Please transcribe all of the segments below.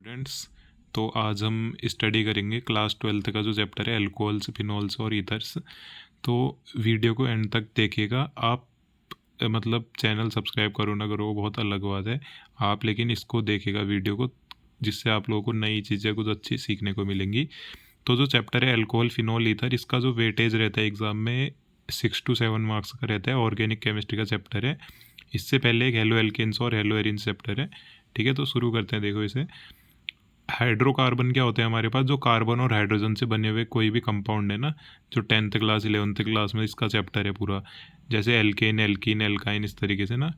Students, तो आज हम स्टडी करेंगे क्लास 12th का जो चैप्टर है अल्कोहल्स, फिनॉल्स और ईथर्स। तो वीडियो को एंड तक देखिएगा आप। मतलब चैनल सब्सक्राइब करो ना करो वो बहुत अलग बात है, आप लेकिन इसको देखिएगा वीडियो को, जिससे आप लोगों को नई चीज़ें कुछ अच्छी सीखने को मिलेंगी। तो जो चैप्टर है अल्कोहल, फिनॉल, ईथर, इसका जो वेटेज रहता है एग्ज़ाम में 6 to 7 मार्क्स का रहता है। ऑर्गेनिक केमिस्ट्री का चैप्टर है। इससे पहले एक हेलो एल्केन्स और हेलो एरिन्स चैप्टर है। ठीक है, तो शुरू करते हैं। देखो इसे, हाइड्रोकार्बन क्या होते हैं हमारे पास, जो कार्बन और हाइड्रोजन से बने हुए कोई भी कंपाउंड है ना, जो 10th क्लास 11th क्लास में इसका चैप्टर है पूरा, जैसे एल्केन, एल्कीन, एल्काइन, इस तरीके से ना।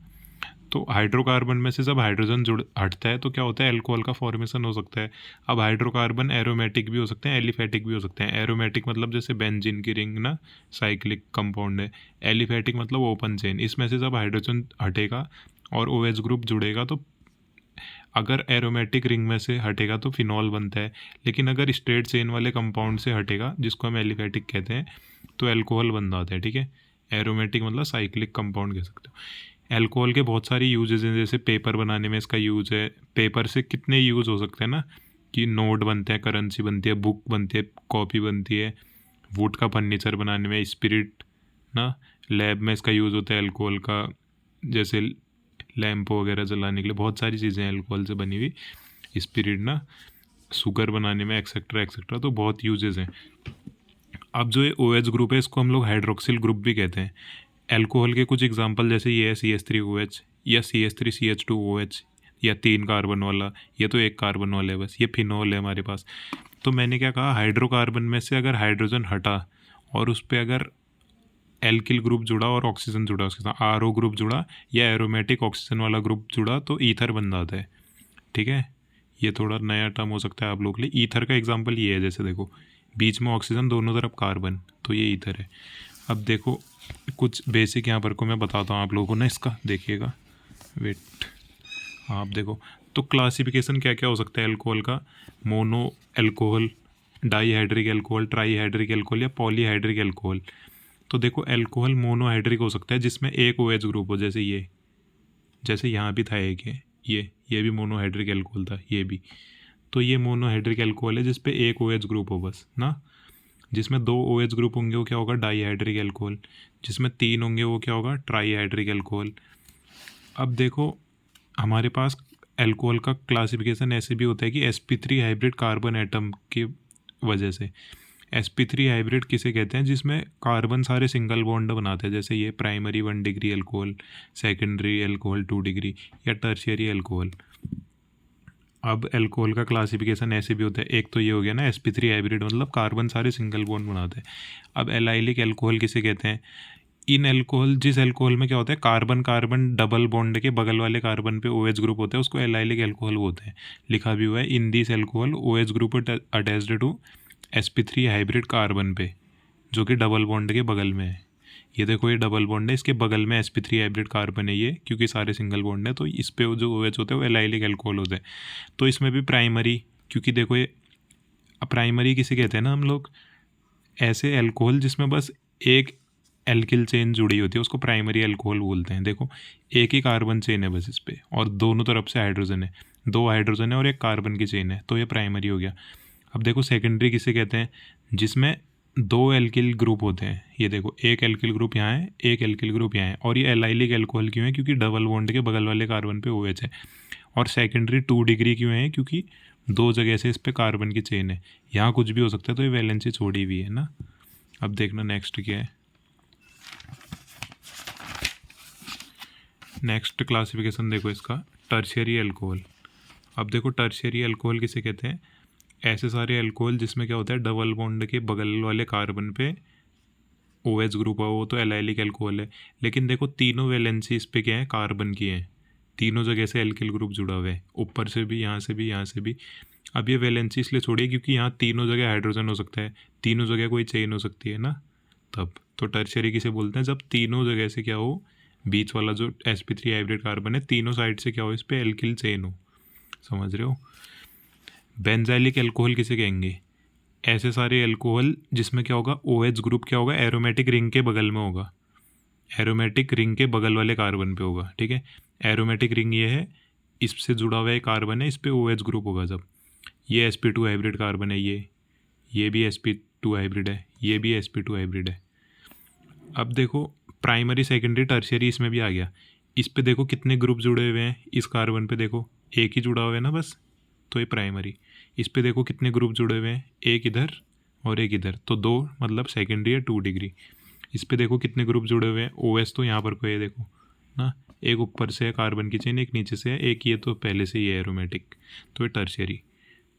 तो हाइड्रोकार्बन में से जब हाइड्रोजन जुड़ हटता है तो क्या होता है, एल्कोहल का फॉर्मेशन हो सकता है। अब हाइड्रोकार्बन एरोमेटिक भी हो सकते हैं, एलिफेटिक भी हो सकते हैं। एरोमेटिक मतलब जैसे बेंजीन की रिंग ना, साइक्लिक कंपाउंड है। एलिफेटिक मतलब ओपन चेन। इसमें से जब हाइड्रोजन हटेगा और OH ग्रुप जुड़ेगा तो अगर एरोमेटिक रिंग में से हटेगा तो फिनॉल बनता है। लेकिन अगर स्ट्रेट चेन वाले कंपाउंड से हटेगा, जिसको हम एलिफेटिक कहते हैं, तो एल्कोहल बन जाता है। ठीक है, एरोमेटिक मतलब साइक्लिक कंपाउंड कह सकते हो। एल्कोहल के बहुत सारी यूजेज हैं, जैसे पेपर बनाने में इसका यूज है। पेपर से कितने यूज़ हो सकते हैं ना, कि नोट बनते हैं, करेंसी बनती है, बुक बनती है, कॉपी बनती है। वुड का फर्नीचर बनाने में, स्पिरिट ना, लैब में इसका यूज़ होता है अल्कोहल का, जैसे लैंप वगैरह जलाने के लिए। बहुत सारी चीज़ें हैं अल्कोहल से बनी हुई, स्पिरिट ना, शुगर बनाने में, एक्सेट्रा एक्सेट्रा। तो बहुत यूजेस हैं। अब जो ये OH ग्रुप है, इसको हम लोग हाइड्रोक्सिल ग्रुप भी कहते हैं। अल्कोहल के कुछ एग्जांपल जैसे ये है CH3OH या CH3CH2OH, या 3 कार्बन वाला। ये तो एक कार्बन वाला है बस, ये फिनॉल है हमारे पास। तो मैंने क्या कहा, हाइड्रोकार्बन में से अगर हाइड्रोजन हटा और उस पर अगर एल्किल ग्रुप जुड़ा और ऑक्सीजन जुड़ा, उसके साथ RO ग्रुप जुड़ा या एरोमेटिक ऑक्सीजन वाला ग्रुप जुड़ा, तो ईथर बन जाता है। ठीक है, ये थोड़ा नया टर्म हो सकता है आप लोगों के लिए। ईथर का एग्जांपल ये है, जैसे देखो बीच में ऑक्सीजन, दोनों तरफ कार्बन, तो ये ईथर है। अब देखो कुछ बेसिक यहाँ पर को मैं बताता हूँ आप लोगों को ना, इसका देखिएगा। वेट, आप देखो तो क्लासिफिकेशन क्या क्या हो सकता है अल्कोहल का। Mono alcohol, dihydric alcohol, trihydric alcohol या पॉलीहाइड्रिक अल्कोहल। तो अल्कोहल अल्कोहल मोनोहाइड्रिक हो सकता है, जिसमें एक OH ग्रुप हो, जैसे ये, जैसे यहाँ भी था एक ये भी मोनोहाइड्रिक अल्कोहल था, ये भी। तो ये मोनोहाइड्रिक अल्कोहल है जिसपे एक OH ग्रुप हो बस ना। जिसमें दो OH ग्रुप होंगे वो क्या होगा, डाईहाइड्रिक अल्कोहल। जिसमें 3 होंगे वो क्या होगा, ट्राईहाइड्रिक अल्कोहल। अब देखो हमारे पास अल्कोहल का क्लासिफिकेशन ऐसे भी होता है कि sp3 हाइब्रिड कार्बन एटम की वजह से। sp3 हाइब्रिड किसे कहते हैं, जिसमें कार्बन सारे सिंगल बॉन्ड बनाते हैं, जैसे ये primary 1 degree alcohol, secondary alcohol 2 degree, या टर्शियरी अल्कोहल। अब अल्कोहल का क्लासिफिकेशन ऐसे भी होता है, एक तो ये हो गया ना sp3 हाइब्रिड, मतलब कार्बन सारे सिंगल बॉन्ड बनाते हैं। अब एलाइलिक अल्कोहल किसे कहते हैं, इन अल्कोहल, जिस अल्कोहल में क्या होता है, कार्बन कार्बन डबल बॉन्ड के बगल वाले कार्बन पे OH ग्रुप होता है, उसको एलाइलिक अल्कोहल बोलते हैं। लिखा भी हुआ है, in this alcohol OH group attached to sp3 hybrid carbon पे, जो कि डबल बॉन्ड के बगल में है। ये देखो ये डबल बॉन्ड है, इसके बगल में sp3 हाइब्रिड कार्बन है ये, क्योंकि सारे सिंगल बॉन्ड है, तो इस पे जो OH होते हैं वो एलाइलिक अल्कोहल होते हैं। तो इसमें भी प्राइमरी, क्योंकि देखो ये प्राइमरी किसे कहते हैं ना हम लोग, ऐसे अल्कोहल जिसमें बस एक एल्किल चेन जुड़ी होती है, उसको प्राइमरी अल्कोहल बोलते हैं। देखो एक ही कार्बन चेन है बस इस पे, और दोनों तरफ से हाइड्रोजन है, 2 हाइड्रोजन है और एक कार्बन की चेन है, तो ये प्राइमरी हो गया। अब देखो सेकेंडरी किसे कहते हैं, जिसमें 2 एल्किल ग्रुप होते हैं। ये देखो एक एल्किल ग्रुप यहाँ है, एक एल्किल ग्रुप यहाँ है, और ये एलाइलिक अल्कोहल क्यों है, क्योंकि डबल बॉन्ड के बगल वाले कार्बन पे OH है। और सेकेंडरी 2 डिग्री क्यों है, क्योंकि 2 जगह से इस पे कार्बन की चेन है। यहाँ कुछ भी हो सकता है, तो ये वैलेंसी छोड़ी हुई है ना। अब देखना नेक्स्ट क्या है। नेक्स्ट क्लासिफिकेशन देखो इसका, टर्शियरी अल्कोहल। अब देखो टर्शियरी अल्कोहल किसे कहते हैं, ऐसे सारे अल्कोहल जिसमें क्या होता है, डबल बॉन्ड के बगल वाले कार्बन पे OH ग्रुप है, वो तो एलाइलिक अल्कोहल है। लेकिन देखो तीनों वैलेंसी इस पे क्या है, कार्बन की है, तीनों जगह से एल्किल ग्रुप जुड़ा हुआ है, ऊपर से भी, यहाँ से भी, यहाँ से भी। अब ये वैलेंसी इसलिए छोड़िए क्योंकि यहाँ तीनों जगह हाइड्रोजन हो सकता है, तीनों जगह कोई चेन हो सकती है ना, तब। तो टर्शियरी किसे बोलते हैं, जब तीनों जगह से क्या हो, बीच वाला जो sp3 हाइब्रिड कार्बन है, तीनों साइड से क्या हो, इस पे एल्किल चेन हो। समझ रहे हो। बेंजाइलिक अल्कोहल किसे कहेंगे, ऐसे सारे अल्कोहल जिसमें क्या होगा, OH ग्रुप क्या होगा, एरोमेटिक रिंग के बगल में होगा, एरोमेटिक रिंग के बगल वाले कार्बन पे होगा। ठीक है, एरोमेटिक रिंग ये है, इससे जुड़ा हुआ एक कार्बन है, इस पर OH ग्रुप होगा जब। ये sp2 हाइब्रिड कार्बन है, ये भी sp2 हाइब्रिड है, ये भी sp2 हाइब्रिड है। अब देखो प्राइमरी सेकेंडरी टर्शियरी इसमें भी आ गया। इस पे देखो कितने ग्रुप जुड़े हुए हैं, इस कार्बन पे देखो एक ही जुड़ा हुआ है ना बस, तो ये प्राइमरी। इस पे देखो कितने ग्रुप जुड़े हुए हैं, एक इधर और एक इधर, तो 2 मतलब सेकेंडरी है 2 डिग्री। इस पे देखो कितने ग्रुप जुड़े हुए हैं, OS तो यहाँ पर कोई है देखो ना, एक ऊपर से है कार्बन की चेन, एक नीचे से है, एक ये तो पहले से ही है एरोमेटिक, तो ये टर्शियरी।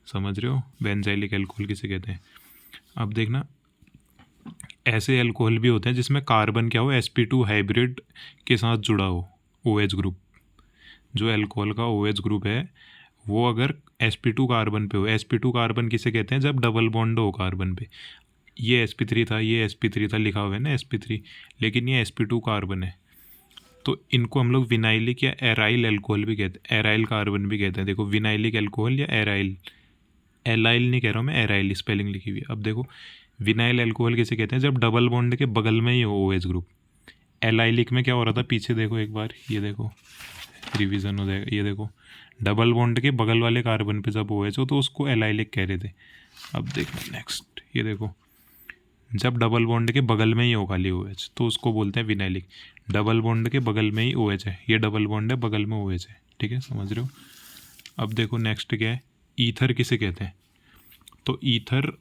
समझ रहे हो, बेंजाइलिक एल्कोहल किसे कहते हैं। अब देखना ऐसे एल्कोहल भी होते हैं जिसमें कार्बन क्या हो, sp2 हाइब्रिड के साथ जुड़ा हो OH ग्रुप। जो एल्कोहल का OH ग्रुप है वो अगर sp2 कार्बन पे हो, sp2 कार्बन किसे कहते हैं, जब डबल बॉन्ड हो कार्बन पे। ये sp3 था, ये sp3 था, लिखा हुआ है ना sp3, लेकिन ये sp2 कार्बन है, तो इनको हम लोग विनाइलिक या एराइल एल्कोहल भी कहते हैं, एराइल कार्बन भी कहते हैं। देखो विनाइलिक एल्कोहल या एराइल, एलाइल नहीं कह रहा हूँ मैं, एराइल स्पेलिंग लिखी हुई है। अब देखो विनाइल एल्कोहल किसे कहते हैं, जब डबल बॉन्ड के बगल में ही हो OH ग्रुप। एलाइलिक में क्या हो रहा था, पीछे देखो एक बार, ये देखो रिवीजन हो जाएगा, ये देखो डबल बॉन्ड के बगल वाले कार्बन पे जब OH हो तो उसको एलाइलिक कह रहे थे। अब देखो नेक्स्ट, ये देखो जब डबल बॉन्ड के बगल में ही हो खाली OH तो उसको बोलते हैं विनाइलिक। डबल बॉन्ड के बगल में ही OH है, ये डबल बॉन्ड है, बगल में OH है, ठीक है, समझ रहे हो। अब देखो नेक्स्ट क्या है, ईथर किसे कहते हैं। तो ईथर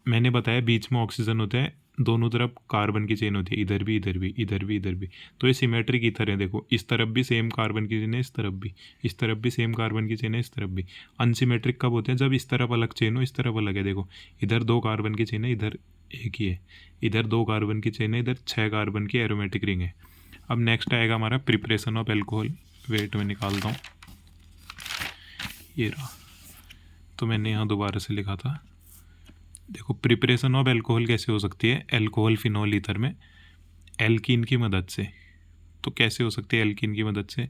मैंने बताया बीच में ऑक्सीजन होता है, दोनों तरफ कार्बन की चेन होती है, इधर भी इधर भी इधर भी इधर भी, तो ये सिमेट्रिक ईथर है। देखो इस तरफ भी सेम कार्बन की चेन है, इस तरफ भी, इस तरफ भी सेम कार्बन की चेन है, इस तरफ भी। अनसिमेट्रिक कब होते हैं, जब इस तरफ अलग चेन हो, इस तरफ अलग है। देखो इधर 2 कार्बन की चेन है, इधर एक ही है, इधर 2 कार्बन की चेन है, इधर 6 कार्बन की एरोमेटिक रिंग है। अब नेक्स्ट आएगा हमारा प्रिपरेशन ऑफ एल्कोहल। वेट में निकालता हूँ, ये रहा, तो मैंने यहाँ दोबारा से लिखा था। देखो प्रिपरेशन ऑफ एल्कोहल कैसे हो सकती है, एल्कोहल फिनॉल ईथर में एल्कीन की मदद से। तो कैसे हो सकती है एल्कीन की मदद से,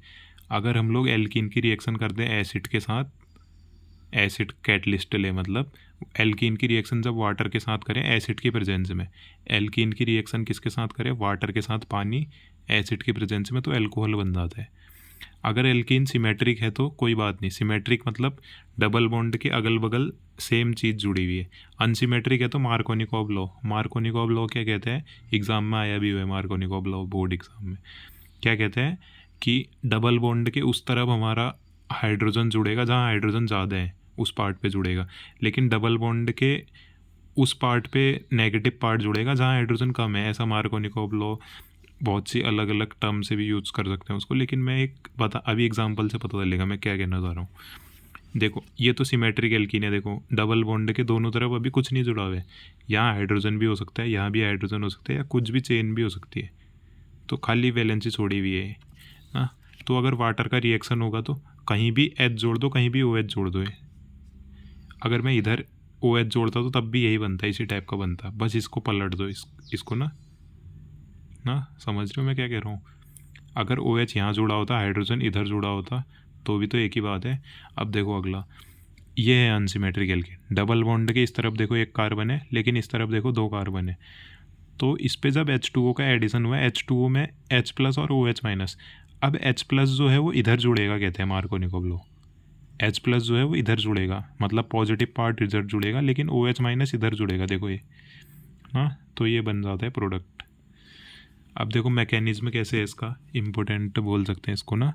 अगर हम लोग एल्कीन की रिएक्शन कर दें एसिड के साथ, एसिड कैटलिस्ट ले, मतलब एल्कीन की रिएक्शन जब वाटर के साथ करें एसिड की प्रेजेंस में, एल्कीन की रिएक्शन किसके साथ करें, वाटर के साथ पानी एसिड की प्रेजेंस में, तो एल्कोहल बन जाता है। अगर एल्कीन सिमेट्रिक है तो कोई बात नहीं, सिमेट्रिक मतलब डबल बॉन्ड के अगल बगल सेम चीज़ जुड़ी हुई है। अनसिमेट्रिक है तो मार्कोनिकॉव लॉ, मार्कोनिकॉव लॉ क्या कहते हैं, एग्जाम में आया भी हुआ है मार्कोनिकॉव लॉ, बोर्ड एग्जाम में। क्या कहते हैं कि डबल बॉन्ड के उस तरफ हमारा हाइड्रोजन जुड़ेगा जहाँ हाइड्रोजन ज़्यादा है, उस पार्ट पे जुड़ेगा, लेकिन डबल बॉन्ड के उस पार्ट पे नेगेटिव पार्ट जुड़ेगा जहाँ हाइड्रोजन कम है। ऐसा मार्कोनिकॉव लॉ बहुत सी अलग अलग टर्म से भी यूज़ कर सकते हैं उसको, लेकिन मैं एक बता, अभी एग्जांपल से पता चलेगा मैं क्या कहना चाह रहा हूँ। देखो ये तो सिमेट्रिक एल्कीन है, देखो डबल बॉन्ड के दोनों तरफ अभी कुछ नहीं जुड़ा हुआ है, यहाँ हाइड्रोजन भी हो सकता है, यहाँ भी हाइड्रोजन हो सकता है, या कुछ भी चेन भी हो सकती है, तो खाली वैलेंसी छोड़ी हुई है ना। तो अगर वाटर का रिएक्शन होगा तो कहीं भी H जोड़ दो, कहीं भी OH जोड़ दो। अगर मैं इधर OH जोड़ता तो तब भी यही बनता, इसी टाइप का बनता, बस इसको पलट दो, इसको ना समझ रहे हो मैं क्या कह रहा हूँ। अगर OH यहाँ जुड़ा होता, हाइड्रोजन इधर जुड़ा होता, तो भी तो एक ही बात है। अब देखो अगला, ये है अनसिमेट्रिक एल्कीन। डबल बॉन्ड के इस तरफ देखो एक कार्बन है, लेकिन इस तरफ देखो 2 कार्बन है, तो इस पे जब H2O का एडिशन हुआ है, H2O में H+ और OH-, अब H+ जो है वो इधर जुड़ेगा, कहते हैं मार्कोनिकॉव लॉ। H+ जो है वो इधर जुड़ेगा, मतलब पॉजिटिव पार्ट इधर जुड़ेगा, लेकिन OH- इधर जुड़ेगा, देखो ये तो ये बन जाता है प्रोडक्ट। अब देखो मैकेनिज्म कैसे है इसका, इम्पोर्टेंट बोल सकते हैं इसको ना।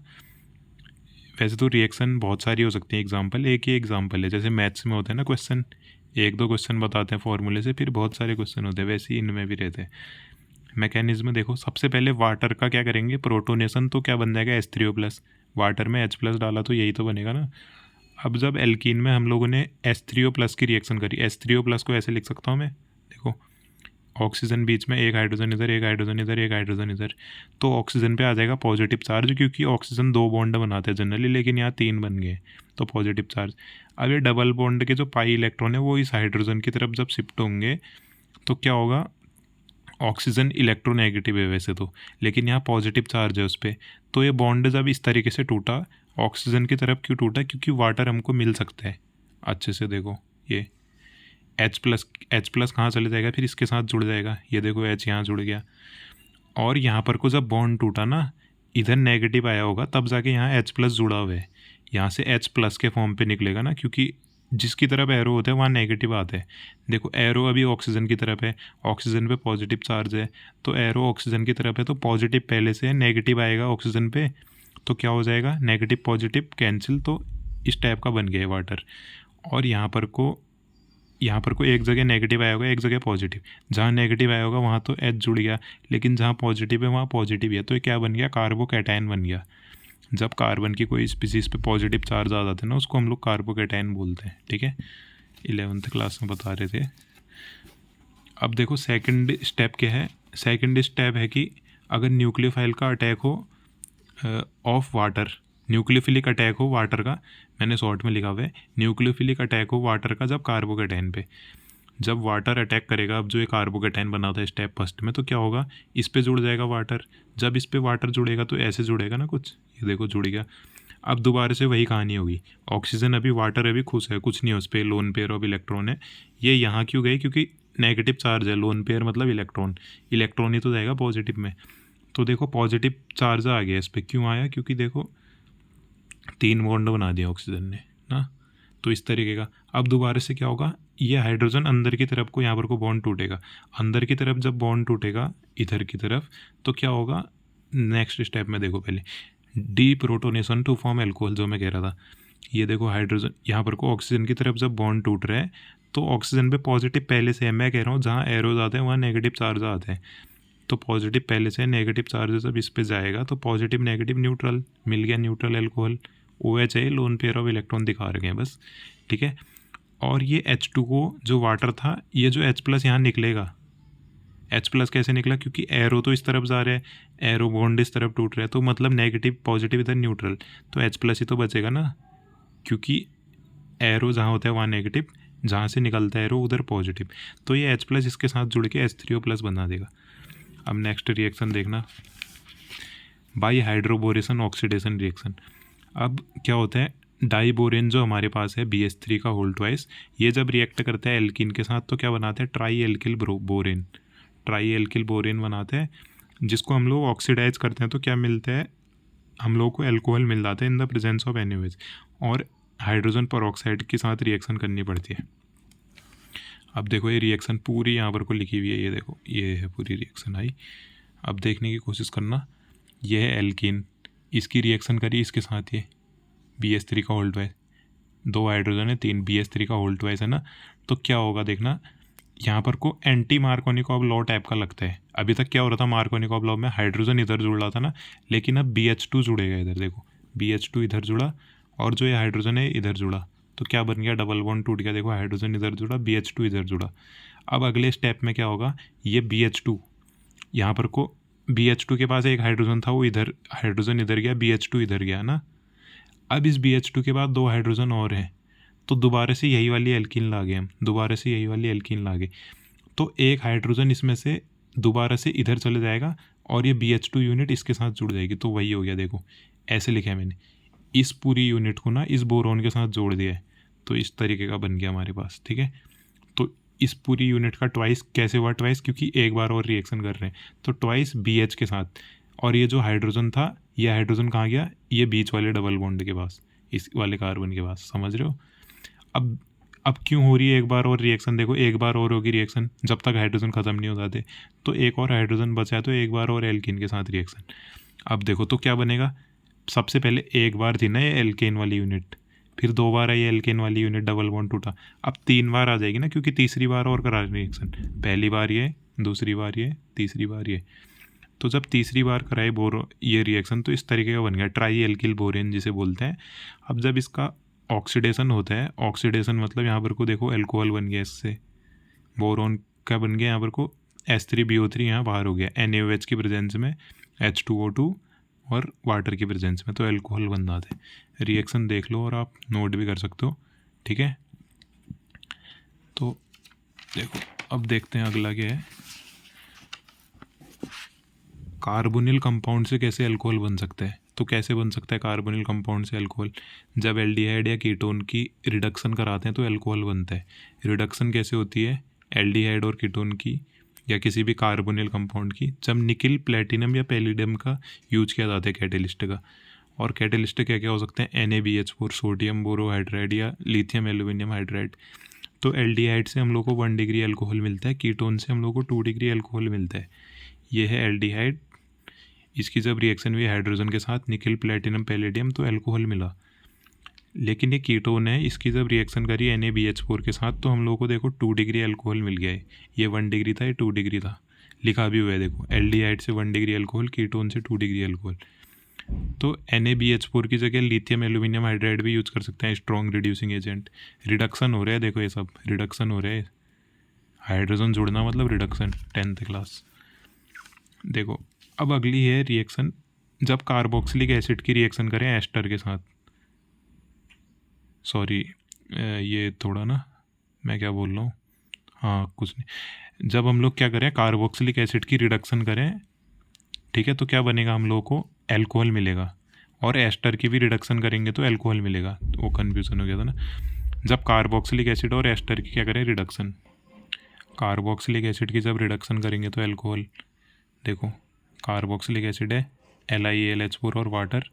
वैसे तो रिएक्शन बहुत सारी हो सकती है, एग्जांपल एक ही एग्जांपल है, जैसे मैथ्स में होता है ना क्वेश्चन, 1-2 क्वेश्चन बताते हैं फॉर्मूले से, फिर बहुत सारे क्वेश्चन होते हैं, वैसे ही इनमें भी रहते हैं। मैकेनिज्म देखो, सबसे पहले वाटर का क्या करेंगे, प्रोटोनेशन, तो क्या बन जाएगा H3O+, वाटर में H+ डाला तो यही तो बनेगा ना। अब जब एल्कीन में हम लोगों ने H3O+ की रिएक्शन करी, H3O+ को ऐसे लिख सकता हूँ मैं, देखो ऑक्सीजन बीच में, एक हाइड्रोजन इधर, एक हाइड्रोजन इधर, एक हाइड्रोजन इधर, तो ऑक्सीजन पे आ जाएगा पॉजिटिव चार्ज, क्योंकि ऑक्सीजन 2 बॉन्ड बनाते हैं जनरली, लेकिन यहाँ 3 बन गए, तो पॉजिटिव चार्ज। अब ये डबल बॉन्ड के जो पाई इलेक्ट्रॉन है वो इस हाइड्रोजन की तरफ जब शिफ्ट होंगे तो क्या होगा, ऑक्सीजन इलेक्ट्रोनेगेटिव है वैसे तो, लेकिन यहाँ पॉजिटिव चार्ज है उस पर, तो ये बॉन्ड जब इस तरीके से टूटा, ऑक्सीजन की तरफ क्यों टूटा, क्योंकि वाटर हमको मिल सकता है अच्छे से। देखो ये H+ कहाँ चले जाएगा, फिर इसके साथ जुड़ जाएगा, ये देखो H यहाँ जुड़ गया, और यहाँ पर को जब बॉन्ड टूटा ना, इधर नेगेटिव आया होगा, तब जाके यहाँ H+ जुड़ा हुआ है, यहाँ से H+ के फॉर्म पे निकलेगा ना, क्योंकि जिसकी तरफ एरो होता है वहाँ नेगेटिव आता है। देखो एरो अभी ऑक्सीजन की तरफ है, ऑक्सीजन पे पॉजिटिव चार्ज है, तो एरो ऑक्सीजन की तरफ है तो पॉजिटिव पहले से है, नेगेटिव आएगा ऑक्सीजन पे, तो क्या हो जाएगा, नेगेटिव पॉजिटिव कैंसिल, तो इस टाइप का बन गया है वाटर। और यहाँ पर को एक जगह नेगेटिव आया होगा, एक जगह पॉजिटिव, जहाँ नेगेटिव आया होगा वहाँ तो H जुड़ गया, लेकिन जहाँ पॉजिटिव है वहाँ पॉजिटिव है, तो ये क्या बन गया, कार्बोकैटायन बन गया। जब कार्बन की कोई स्पीसीज पे पॉजिटिव चार्ज आ जाते हैं ना, उसको हम लोग कार्बोकैटायन बोलते हैं। ठीक है, 11th क्लास में बता रहे थे। अब देखो सेकंड स्टेप क्या है। सेकंड स्टेप है कि अगर न्यूक्लियोफाइल का अटैक हो ऑफ वाटर, न्यूक्लियोफिलिक अटैक हो वाटर का, मैंने शॉर्ट में लिखा हुआ है न्यूक्लियोफिलिक अटैक हो वाटर का जब कार्बोकैटायन पे, जब वाटर अटैक करेगा, अब जो ये कार्बोकैटायन बना था स्टेप फर्स्ट में, तो क्या होगा, इस पे जुड़ जाएगा वाटर। जब इस पे वाटर जुड़ेगा तो ऐसे जुड़ेगा ना कुछ, ये देखो जुड़ गया। अब दोबारा से वही कहानी होगी, ऑक्सीजन अभी वाटर अभी खुश है, कुछ नहीं है उस पर, लोन पेयर ऑफ इलेक्ट्रॉन है। ये यहाँ क्यों गई, क्योंकि नेगेटिव चार्ज है, लोन पेयर मतलब इलेक्ट्रॉन, इलेक्ट्रॉन ही तो जाएगा पॉजिटिव में। तो देखो पॉजिटिव चार्ज आ गया इस पर, क्यों आया, क्योंकि देखो 3 बॉन्ड बना दिया ऑक्सीजन ने ना, तो इस तरीके का। अब दोबारा से क्या होगा, ये हाइड्रोजन अंदर की तरफ को, यहाँ पर को बॉन्ड टूटेगा, अंदर की तरफ जब बॉन्ड टूटेगा इधर की तरफ, तो क्या होगा, नेक्स्ट स्टेप में देखो पहले डीप्रोटोनेशन टू फॉर्म एल्कोहल, जो मैं कह रहा था। ये देखो हाइड्रोजन यहाँ पर को ऑक्सीजन की तरफ जब बॉन्ड टूट रहा है, तो ऑक्सीजन पे पॉजिटिव पहले से है, मैं कह रहा हूँ जहाँ एरोज आते हैं वहाँ नेगेटिव चार्ज आते हैं, तो पॉजिटिव पहले से, नेगेटिव चार्ज जब इस पे जाएगा तो पॉजिटिव नेगेटिव न्यूट्रल मिल गया, न्यूट्रल एल्कोहल। OH है, लोन पेयर ऑफ इलेक्ट्रॉन दिखा रहे हैं बस। ठीक है, और ये H2O जो वाटर था, ये जो H+ यहाँ निकलेगा, H+ कैसे निकला, क्योंकि एरो तो इस तरफ जा रहा है, एरो बॉन्ड इस तरफ टूट रहा है, तो मतलब नेगेटिव पॉजिटिव इधर न्यूट्रल, तो H+ ही तो बचेगा ना, क्योंकि एरो जहाँ होता है वहाँ नेगेटिव, जहाँ से निकलता है एरो उधर पॉजिटिव, तो ये H+ इसके साथ जुड़ के H3O+ बना देगा। अब नेक्स्ट रिएक्शन देखना, बाई हाइड्रोबोरेशन ऑक्सीडेशन रिएक्शन। अब क्या होता है, डाईबोरेन जो हमारे पास है BH3 का होल ट्वाइस, ये जब रिएक्ट करता है एल्कीन के साथ तो क्या बनाते हैं, try alkyl borane, try alkyl borane बनाते हैं, जिसको हम लोग ऑक्सीडाइज करते हैं तो क्या मिलता है, हम लोग को एल्कोहल मिल जाता है in the presence of NaOH, और हाइड्रोजन परऑक्साइड के साथ रिएक्शन करनी पड़ती है। अब देखो ये रिएक्शन पूरी यहाँ पर को लिखी हुई है, ये देखो ये है पूरी रिएक्शन आई। अब देखने की कोशिश करना, ये है एल्कीन, इसकी रिएक्शन करी इसके साथ, ये BH3 का होल ट्वाइस, 2 हाइड्रोजन है 3, BH3 का होल ट्वाइस है ना, तो क्या होगा देखना, यहाँ पर को एंटी मार्कोनिकॉव लॉ टाइप का लगता है। अभी तक क्या हो रहा था, मार्कोनिकॉव लॉ में हाइड्रोजन इधर जुड़ रहा था ना, लेकिन अब BH2 जुड़ेगा इधर, देखो BH2 इधर जुड़ा, और जो ये हाइड्रोजन है इधर जुड़ा, तो क्या बन गया, डबल बॉन्ड टूट गया, देखो हाइड्रोजन इधर जुड़ा, BH2 इधर जुड़ा। अब अगले स्टेप में क्या होगा, ये BH2 यहाँ पर को, BH2 के पास एक हाइड्रोजन था, वो इधर हाइड्रोजन इधर गया, BH2 इधर गया ना। अब इस BH2 के बाद 2 हाइड्रोजन और हैं, तो दोबारा से यही वाली एल्कीन ला गए हम, दोबारा से यही वाली एल्कीन ला गए, तो एक हाइड्रोजन इसमें से दोबारा से इधर चले जाएगा, और ये BH2 यूनिट इसके साथ जुड़ जाएगी, तो वही हो गया, देखो ऐसे लिखा है मैंने, इस पूरी यूनिट को ना इस बोरोन के साथ जोड़ दिया है, तो इस तरीके का बन गया हमारे पास। ठीक है, तो इस पूरी यूनिट का ट्वाइस कैसे हुआ, ट्वाइस क्योंकि एक बार और रिएक्शन कर रहे हैं, तो ट्वाइस BH के साथ, और ये जो हाइड्रोजन था, ये हाइड्रोजन कहाँ गया, ये बीच वाले डबल बॉन्ड के पास, इस वाले कार्बन के पास, समझ रहे हो। अब क्यों हो रही है एक बार और रिएक्शन, देखो एक बार और होगी रिएक्शन, जब तक हाइड्रोजन ख़त्म नहीं हो जाते, तो एक और हाइड्रोजन बचा है, तो एक बार और एल्कीन के साथ रिएक्शन। अब देखो तो क्या बनेगा, सबसे पहले एक बार थी ना ये एल्केन वाली यूनिट, फिर 2 बार आई एल्केन वाली यूनिट, डबल बॉन्ड टूटा, अब 3 बार आ जाएगी ना, क्योंकि तीसरी बार और करा रिएक्शन, पहली बार ये, दूसरी बार ये, तीसरी बार ये, तो जब तीसरी बार कराए ये रिएक्शन, तो इस तरीके का बन गया ट्राई एल्किल बोरेन जिसे बोलते हैं। अब जब इसका ऑक्सीडेशन होता है, ऑक्सीडेशन मतलब यहाँ पर को देखो एल्कोहल बन गया, इससे बोरोन का बन गया, यहाँ पर को H3BO3 यहाँ बाहर हो गया, NaOH की प्रेजेंस में, H2O2 और वाटर की प्रेजेंस में, तो एल्कोहल बन जाते हैं। रिएक्शन देख लो और आप नोट भी कर सकते हो। ठीक है, तो देखो अब देखते हैं अगला क्या है, कार्बोनिल कंपाउंड से कैसे अल्कोहल बन सकता है। तो कैसे बन सकता है कार्बोनिल कंपाउंड से अल्कोहल, जब एल्डिहाइड या कीटोन की रिडक्शन कराते हैं तो अल्कोहल बनता है। रिडक्शन कैसे होती है एल्डिहाइड और कीटोन की या किसी भी कार्बोनिल कंपाउंड की, जब निकिल प्लेटिनम या पैलिडियम का यूज किया जाता है कैटेलिस्ट का, और कैटेलिस्ट क्या क्या हो सकते हैं, NaBH4 सोडियम बोरोहाइड्राइड या लिथियम एल्यूमिनियम हाइड्राइड। तो एल्डिहाइड से हम लोग को 1 डिग्री अल्कोहल मिलता है, कीटोन से हम लोग को 2 डिग्री अल्कोहल मिलता है। ये है एल्डिहाइड। इसकी जब रिएक्शन हुई हाइड्रोजन के साथ निकल प्लेटिनम पैलेडियम तो अल्कोहल मिला। लेकिन ये कीटोन है, इसकी जब रिएक्शन करी NaBH4 के साथ तो हम लोगों को देखो 2 डिग्री अल्कोहल मिल गया है। ये 1 डिग्री था, ये 2 डिग्री था, लिखा भी हुआ है देखो, एल्डिहाइड से 1 डिग्री अल्कोहल, कीटोन से 2 डिग्री अल्कोहल। तो NaBH4 की जगह लिथियम एल्यूमिनियम हाइड्राइड भी यूज कर सकते हैं, स्ट्रॉन्ग रिड्यूसिंग एजेंट। रिडक्शन हो रहा है, देखो ये सब रिडक्शन हो रहा है, हाइड्रोजन जुड़ना मतलब रिडक्शन, 10th क्लास। देखो अब अगली है रिएक्शन, जब कार्बोक्सिलिक एसिड की रिएक्शन करें एस्टर के साथ। सॉरी, ये थोड़ा ना, मैं क्या बोल रहा हूँ, हाँ कुछ नहीं। जब हम लोग क्या करें, कार्बोक्सिलिक एसिड की रिडक्शन करें, ठीक है, तो क्या बनेगा, हम लोगों को एल्कोहल मिलेगा। और एस्टर की भी रिडक्शन करेंगे तो एल्कोहल मिलेगा, तो वो कन्फ्यूज़न हो गया था ना। जब कार्बोक्सिलिक एसिड और एस्टर की क्या करें रिडक्शन, कार्बोक्सिलिक एसिड की जब रिडक्शन करेंगे तो एल्कोहल, देखो कार्बोक्सिलिक एसिड है LiAlH4 और वाटर,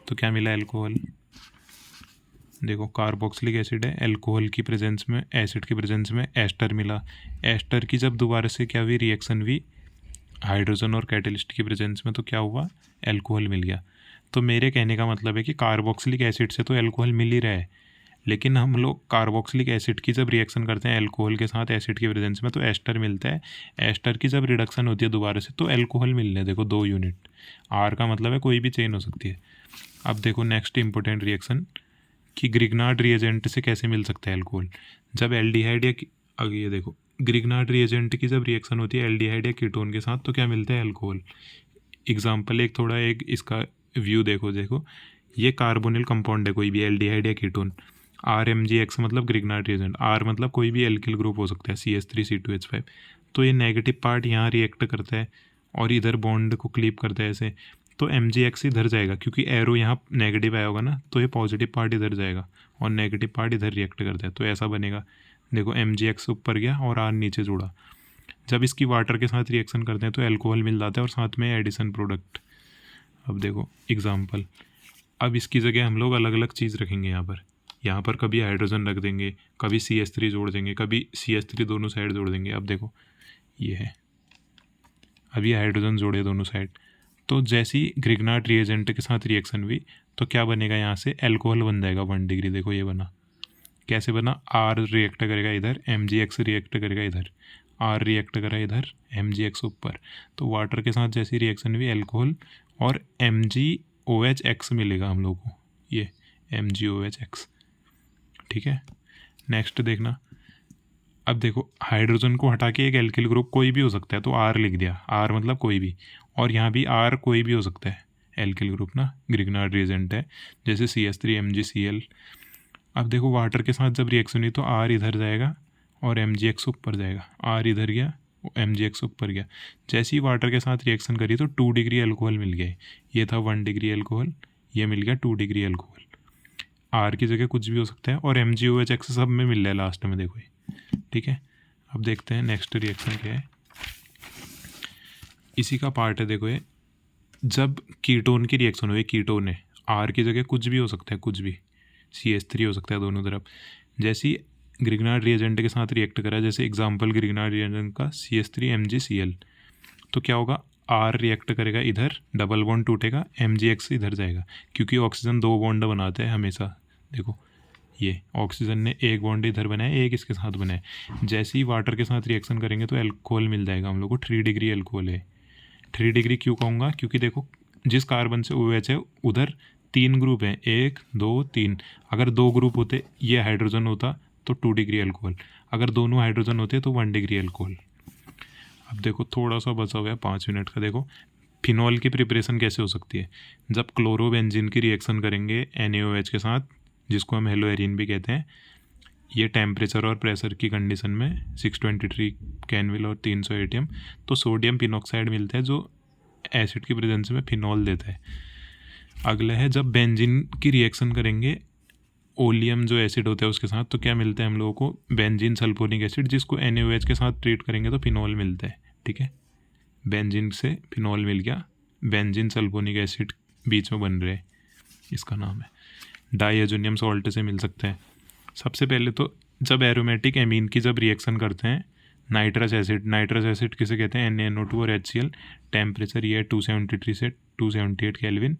तो क्या मिला, एल्कोहल। देखो कार्बोक्सिलिक एसिड है, एल्कोहल की प्रेजेंस में, एसिड की प्रेजेंस में एस्टर मिला। एस्टर की जब दोबारा से क्या हुई रिएक्शन हुई हाइड्रोजन और कैटलिस्ट की प्रेजेंस में, तो क्या हुआ, एल्कोहल मिल गया। तो मेरे कहने का मतलब है कि कार्बोक्सिलिक एसिड से तो एल्कोहल मिल ही रहा है, लेकिन हम लोग कार्बोक्सिलिक एसिड की जब रिएक्शन करते हैं एल्कोहल के साथ एसिड की प्रेजेंस में तो एस्टर मिलता है। एस्टर की जब रिडक्शन होती है दोबारा से तो एल्कोहल मिल रहे हैं, देखो 2 यूनिट। आर का मतलब है कोई भी चेन हो सकती है। अब देखो नेक्स्ट इंपॉर्टेंट रिएक्शन कि ग्रिग्नार्ड रिएजेंट से कैसे मिल सकता है एल्कोहल। जब एल्डिहाइड या आगे ये देखो, ग्रिग्नार्ड रिएजेंट की जब रिएक्शन होती है एल्डिहाइड या कीटोन के साथ तो क्या मिलता है, एल्कोहल। एग्जाम्पल एक थोड़ा एक इसका व्यू देखो, ये कार्बोनिल कंपाउंड है कोई भी एल्डिहाइड या कीटोन, RMgX मतलब ग्रिग्नार्ड रिएजेंट, R मतलब कोई भी एल्किल ग्रुप हो सकता है CH3C2H5। तो ये नेगेटिव पार्ट यहाँ रिएक्ट करता है और इधर बॉन्ड को क्लीप करता है ऐसे, तो MgX इधर जाएगा क्योंकि एरो यहाँ नेगेटिव आया होगा ना, तो ये पॉजिटिव पार्ट इधर जाएगा और नेगेटिव पार्ट इधर रिएक्ट करता है, तो ऐसा बनेगा। देखो MgX ऊपर गया और R नीचे जुड़ा। जब इसकी वाटर के साथ रिएक्शन करते हैं तो एल्कोहल मिल जाता है और साथ में एडिशन प्रोडक्ट। अब देखो एग्जाम्पल, अब इसकी जगह हम लोग अलग अलग चीज़ रखेंगे यहाँ पर कभी हाइड्रोजन रख देंगे, कभी CH3 जोड़ देंगे, कभी CH3 दोनों साइड जोड़ देंगे। अब देखो ये है, अभी हाइड्रोजन जोड़े दोनों साइड, तो जैसी ग्रिग्नार्ड रिएजेंट के साथ रिएक्शन हुई तो क्या बनेगा, यहाँ से एल्कोहल बन जाएगा 1 डिग्री। देखो ये बना, कैसे बना, R रिएक्ट करेगा इधर, MgX रिएक्ट करेगा इधर, R रिएक्ट करा इधर, MgX ऊपर, तो वाटर के साथ जैसी रिएक्शन हुई एल्कोहल और MgOH मिलेगा हम लोग को, ये MgOH। ठीक है, नेक्स्ट देखना। अब देखो हाइड्रोजन को हटा के एक एल्किल ग्रुप कोई भी हो सकता है तो R लिख दिया, R मतलब कोई भी, और यहाँ भी R कोई भी हो सकता है एल्किल ग्रुप ना, ग्रिग्नार्ड रिएजेंट है, जैसे CH3 MgCl। अब देखो वाटर के साथ जब रिएक्शन हुई तो R इधर जाएगा और MgX ऊपर जाएगा, R इधर गया MgX ऊपर गया। जैसे ही वाटर के साथ रिएक्शन करी तो 2 डिग्री अल्कोहल मिल गया, ये था 1 डिग्री अल्कोहल, ये मिल गया 2 डिग्री अल्कोहल। R की जगह कुछ भी हो सकता है और MgOH सब में मिल रहा है लास्ट में, देखो ये। ठीक है, अब देखते हैं नेक्स्ट रिएक्शन क्या है, इसी का पार्ट है। देखो ये जब कीटोन की रिएक्शन हुई, कीटोन है, R की जगह कुछ भी हो सकता है, कुछ भी CH3 हो सकता है दोनों तरफ। जैसी ग्रिग्नार्ड रिएजेंट के साथ रिएक्ट करा, जैसे एग्जांपल ग्रिग्नार्ड रिएजेंट का CH3 MgCl, तो क्या होगा, R रिएक्ट करेगा इधर, डबल बॉन्ड टूटेगा, MgX इधर जाएगा क्योंकि ऑक्सीजन 2 बॉन्ड बनाते हैं हमेशा। देखो ये ऑक्सीजन ने एक बॉन्ड इधर बनाया, एक इसके साथ बनाया। जैसे ही वाटर के साथ रिएक्शन करेंगे तो एल्कोहल मिल जाएगा हम लोग को, 3 डिग्री एल्कोहल है। 3 डिग्री क्यों कहूँगा, क्योंकि देखो जिस कार्बन से OH है उधर 3 ग्रुप हैं, 1 2 3। अगर 2 ग्रुप होते, ये हाइड्रोजन होता तो 2 डिग्री एल्कोहल, अगर दोनों हाइड्रोजन होते तो 1 डिग्री एल्कोहल। अब देखो थोड़ा सा बचा हुआ है 5 मिनट का। देखो फिनॉल की प्रिपरेशन कैसे हो सकती है, जब क्लोरोबेंजीन की रिएक्शन करेंगे NaOH के साथ, जिसको हम हेलोएरिन भी कहते हैं, ये टेम्परेचर और प्रेशर की कंडीशन में 623 केल्विन और 300 ATM, तो सोडियम पिनॉक्साइड मिलता है जो एसिड की प्रेजेंस में फिनॉल देता है। अगला है जब बेंजीन की रिएक्शन करेंगे ओलियम जो एसिड होता है उसके साथ, तो क्या मिलता है हम लोगों को, बेंजीन सल्फोनिक एसिड, जिसको NaOH के साथ ट्रीट करेंगे तो फिनॉल मिलता है। ठीक है, बेंजीन से फिनॉल मिल गया, बेंजीन सल्फोनिक एसिड बीच में बन रहे। इसका नाम है, डाइएजोनियम सॉल्ट से मिल सकते हैं। सबसे पहले तो जब एरोमेटिक एमीन की जब रिएक्शन करते हैं नाइट्रस एसिड किसे कहते हैं, NaNO2 और HCl, टेम्परेचर ये है 273 से 278 केल्विन,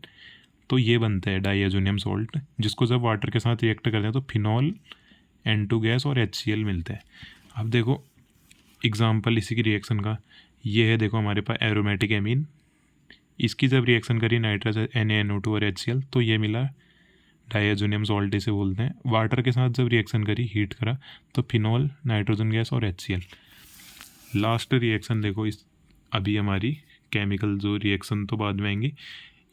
तो ये बनता है डाइएजोनियम सॉल्ट, जिसको जब वाटर के साथ रिएक्ट करते हैं तो फिनॉल, N2 गैस और HCl मिलता है। अब देखो एग्जाम्पल इसी की रिएक्शन का, ये है देखो हमारे पास एरोमेटिक एमीन, इसकी जब रिएक्शन करी नाइट्रस NaNO2 और HCl तो ये मिला डाइएजोनियम सॉल्ट इसे बोलते हैं। वाटर के साथ जब रिएक्शन करी, हीट करा, तो फिनॉल, नाइट्रोजन गैस और HCl। लास्ट रिएक्शन देखो इस, अभी हमारी केमिकल जो रिएक्शन तो बाद में आएंगी,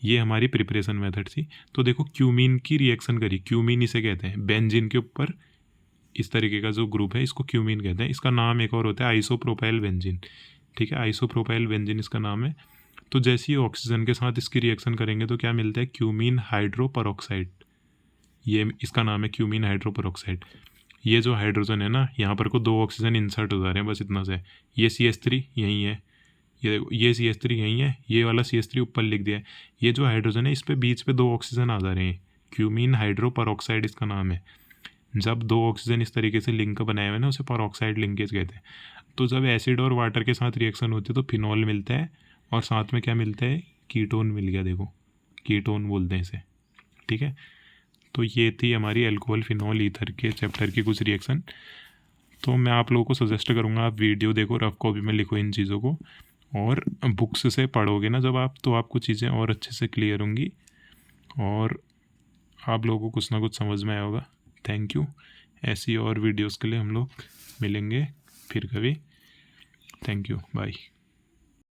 ये हमारी प्रिपरेशन मेथड थी। तो देखो क्यूमीन की रिएक्शन करी, क्यूमीन इसे कहते हैं, बेंजीन के ऊपर इस तरीके का जो ग्रुप है इसको क्यूमीन कहते हैं। इसका नाम एक और होता है आइसोप्रोपाइल बेंजीन, ठीक है, आइसोप्रोपाइल बेंजीन इसका नाम है। तो जैसे ही ऑक्सीजन के साथ इसकी रिएक्शन करेंगे तो क्या मिलता है, क्यूमीन हाइड्रोपरऑक्साइड, ये इसका नाम है क्यूमीन हाइड्रोपरऑक्साइड। ये जो हाइड्रोजन है ना, यहाँ पर को 2 ऑक्सीजन इंसर्ट हो जा रहे हैं बस इतना से, ये CH3 यहीं है, ये देखो ये CH3 यहीं है, ये वाला CH3 ऊपर लिख दिया है, ये जो हाइड्रोजन है इस पे बीच पे 2 ऑक्सीजन आ जा रहे हैं, क्यूमीन हाइड्रोपरऑक्साइड इसका नाम है। जब 2 ऑक्सीजन इस तरीके से लिंक बनाए हुए ना उसे परऑक्साइड लिंकेज कहते हैं। तो जब एसिड और वाटर के साथ रिएक्शन होती है तो फिनॉल मिलता है और साथ में क्या मिलता है, कीटोन मिल गया, देखो कीटोन बोलते हैं इसे, ठीक है। तो ये थी हमारी अल्कोहल फिनॉल ईथर के चैप्टर की कुछ रिएक्शन। तो मैं आप लोगों को सजेस्ट करूँगा आप वीडियो देखो, रफ कॉपी में लिखो इन चीज़ों को, और बुक्स से पढ़ोगे ना जब आप, तो आपको चीज़ें और अच्छे से क्लियर होंगी और आप लोगों को कुछ ना कुछ समझ में आया होगा। Thank you. ऐसी और वीडियोस के लिए हम लोग मिलेंगे फिर कभी। Thank you, bye.